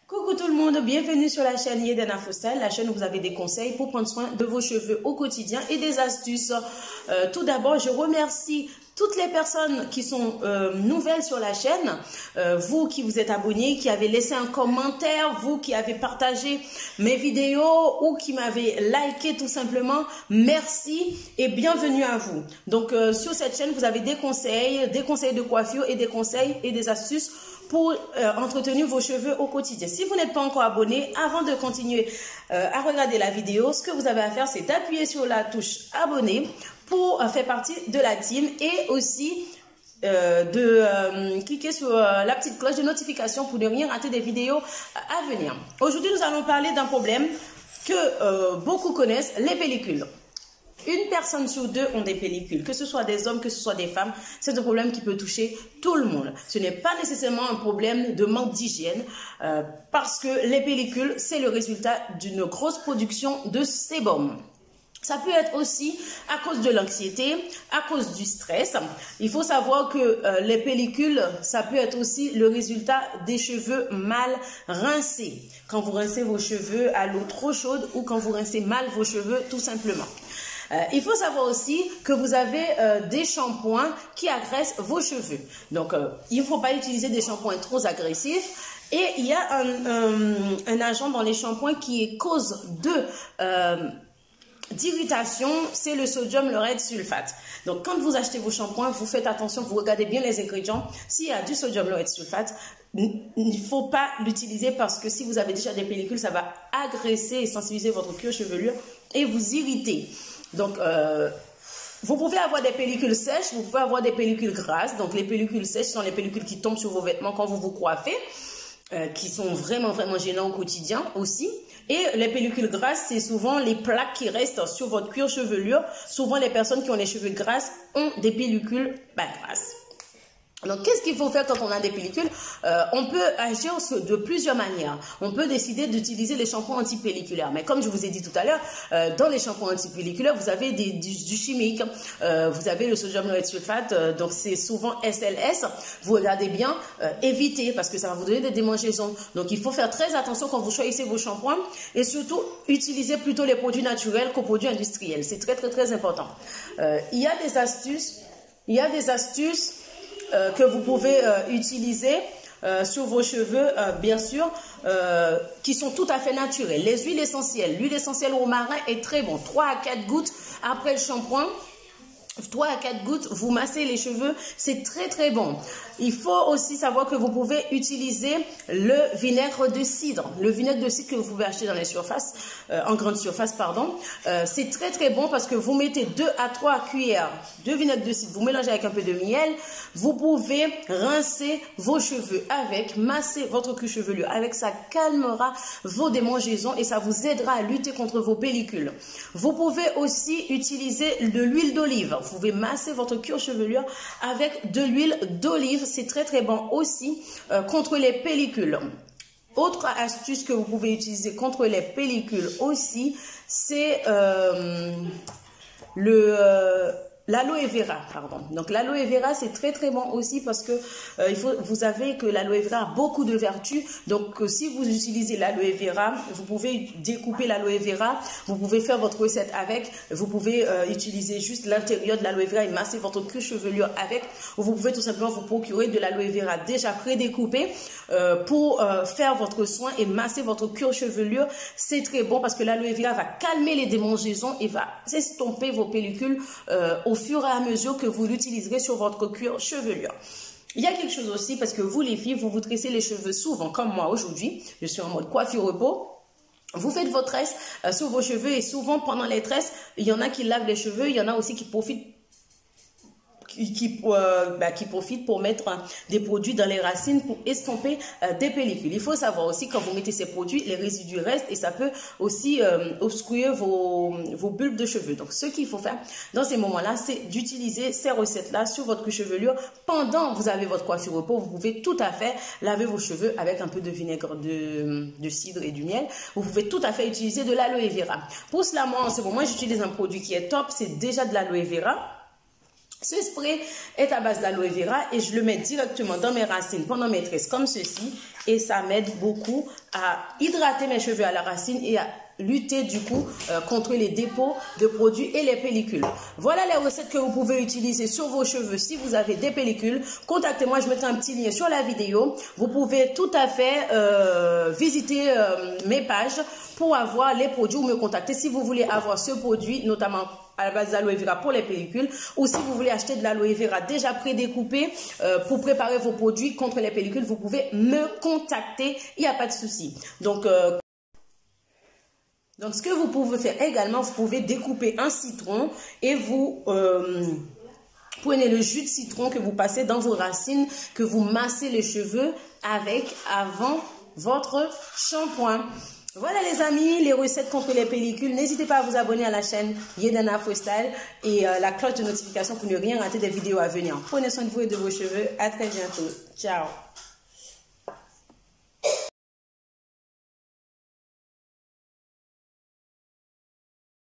Coucou tout le monde, bienvenue sur la chaîne Yeden Afro-Style, la chaîne où vous avez des conseils pour prendre soin de vos cheveux au quotidien et des astuces. Tout d'abord, je remercie toutes les personnes qui sont nouvelles sur la chaîne, vous qui vous êtes abonnés, qui avez laissé un commentaire, vous qui avez partagé mes vidéos ou qui m'avez liké tout simplement, merci et bienvenue à vous. Donc sur cette chaîne, vous avez des conseils de coiffure et des conseils et des astuces pour entretenir vos cheveux au quotidien. Si vous n'êtes pas encore abonné, avant de continuer à regarder la vidéo, ce que vous avez à faire, c'est d'appuyer sur la touche abonner pour faire partie de la team et aussi cliquer sur la petite cloche de notification pour ne rien rater des vidéos à venir. Aujourd'hui, nous allons parler d'un problème que beaucoup connaissent, les pellicules. Une personne sur deux ont des pellicules, que ce soit des hommes, que ce soit des femmes. C'est un problème qui peut toucher tout le monde. Ce n'est pas nécessairement un problème de manque d'hygiène parce que les pellicules, c'est le résultat d'une grosse production de sébum. Ça peut être aussi à cause de l'anxiété, à cause du stress. Il faut savoir que les pellicules, ça peut être aussi le résultat des cheveux mal rincés. Quand vous rincez vos cheveux à l'eau trop chaude ou quand vous rincez mal vos cheveux tout simplement. Il faut savoir aussi que vous avez des shampoings qui agressent vos cheveux. Donc, il ne faut pas utiliser des shampoings trop agressifs. Et il y a un agent dans les shampoings qui est cause d'irritation, c'est le sodium lauryl sulfate. Donc, quand vous achetez vos shampoings, vous faites attention, vous regardez bien les ingrédients. S'il y a du sodium lauryl sulfate, il ne faut pas l'utiliser parce que si vous avez déjà des pellicules, ça va agresser et sensibiliser votre cuir chevelu et vous irriter. Donc, vous pouvez avoir des pellicules sèches, vous pouvez avoir des pellicules grasses. Donc, les pellicules sèches sont les pellicules qui tombent sur vos vêtements quand vous vous coiffez, qui sont vraiment gênants au quotidien aussi. Et les pellicules grasses, c'est souvent les plaques qui restent sur votre cuir chevelu. Souvent, les personnes qui ont les cheveux grasses ont des pellicules grasses. Donc, qu'est-ce qu'il faut faire quand on a des pellicules? On peut agir de plusieurs manières. On peut décider d'utiliser les shampoings antipelliculaires. Mais comme je vous ai dit tout à l'heure, dans les shampoings antipelliculaires, vous avez du chimique. Vous avez le sodium lauryl sulfate, donc c'est souvent SLS. Vous regardez bien, évitez parce que ça va vous donner des démangeaisons. Donc, il faut faire très attention quand vous choisissez vos shampoings et surtout, utilisez plutôt les produits naturels qu'aux produits industriels. C'est très important. Il y a des astuces. Que vous pouvez utiliser sur vos cheveux, bien sûr, qui sont tout à fait naturelles. Les huiles essentielles. L'huile essentielle romarin est très bon. 3 à 4 gouttes après le shampoing. 3 à 4 gouttes, vous massez les cheveux, c'est très bon. Il faut aussi savoir que vous pouvez utiliser le vinaigre de cidre. Le vinaigre de cidre que vous pouvez acheter dans les surfaces, en grande surface, pardon. C'est très bon parce que vous mettez 2 à 3 cuillères de vinaigre de cidre, vous mélangez avec un peu de miel. Vous pouvez rincer vos cheveux avec, masser votre cuir chevelu avec, ça calmera vos démangeaisons et ça vous aidera à lutter contre vos pellicules. Vous pouvez aussi utiliser de l'huile d'olive. Vous pouvez masser votre cuir chevelu avec de l'huile d'olive. C'est très bon aussi contre les pellicules. Autre astuce que vous pouvez utiliser contre les pellicules aussi, c'est l'aloe vera, pardon. Donc l'aloe vera, c'est très bon aussi parce que vous savez que l'aloe vera a beaucoup de vertus. Donc si vous utilisez l'aloe vera, vous pouvez découper l'aloe vera, vous pouvez faire votre recette avec, vous pouvez utiliser juste l'intérieur de l'aloe vera et masser votre cuir chevelu avec, ou vous pouvez tout simplement vous procurer de l'aloe vera déjà prédécoupée pour faire votre soin et masser votre cuir chevelu. C'est très bon parce que l'aloe vera va calmer les démangeaisons et va estomper vos pellicules au fur et à mesure que vous l'utiliserez sur votre cuir chevelu. Il y a quelque chose aussi parce que vous les filles, vous vous tressez les cheveux souvent comme moi aujourd'hui. Je suis en mode coiffure repos. Vous faites vos tresses sur vos cheveux et souvent pendant les tresses, il y en a qui lavent les cheveux, il y en a aussi qui profitent pour mettre des produits dans les racines pour estomper des pellicules. Il faut savoir aussi quand vous mettez ces produits, les résidus restent et ça peut aussi obstruer vos bulbes de cheveux. Donc, ce qu'il faut faire dans ces moments-là, c'est d'utiliser ces recettes-là sur votre cuir chevelu. Pendant que vous avez votre coiffure repos, vous pouvez tout à fait laver vos cheveux avec un peu de vinaigre de cidre et du miel. Vous pouvez tout à fait utiliser de l'aloe vera. Pour cela, moi, en ce moment, j'utilise un produit qui est top, c'est déjà de l'aloe vera. Ce spray est à base d'aloe vera et je le mets directement dans mes racines pendant mes tresses comme ceci. Et ça m'aide beaucoup à hydrater mes cheveux à la racine et à lutter du coup contre les dépôts de produits et les pellicules. Voilà les recettes que vous pouvez utiliser sur vos cheveux si vous avez des pellicules. Contactez-moi, je mettrai un petit lien sur la vidéo. Vous pouvez tout à fait visiter mes pages pour avoir les produits ou me contacter si vous voulez avoir ce produit, notamment à la base d'aloe vera pour les pellicules, ou si vous voulez acheter de l'aloe vera déjà prédécoupé pour préparer vos produits contre les pellicules, vous pouvez me contacter, il n'y a pas de souci. Donc, ce que vous pouvez faire également, vous pouvez découper un citron et vous prenez le jus de citron que vous passez dans vos racines, que vous massez les cheveux avec avant votre shampoing. Voilà les amis, les recettes contre les pellicules. N'hésitez pas à vous abonner à la chaîne Yedana Afrostyle et la cloche de notification pour ne rien rater des vidéos à venir. Prenez soin de vous et de vos cheveux. À très bientôt. Ciao.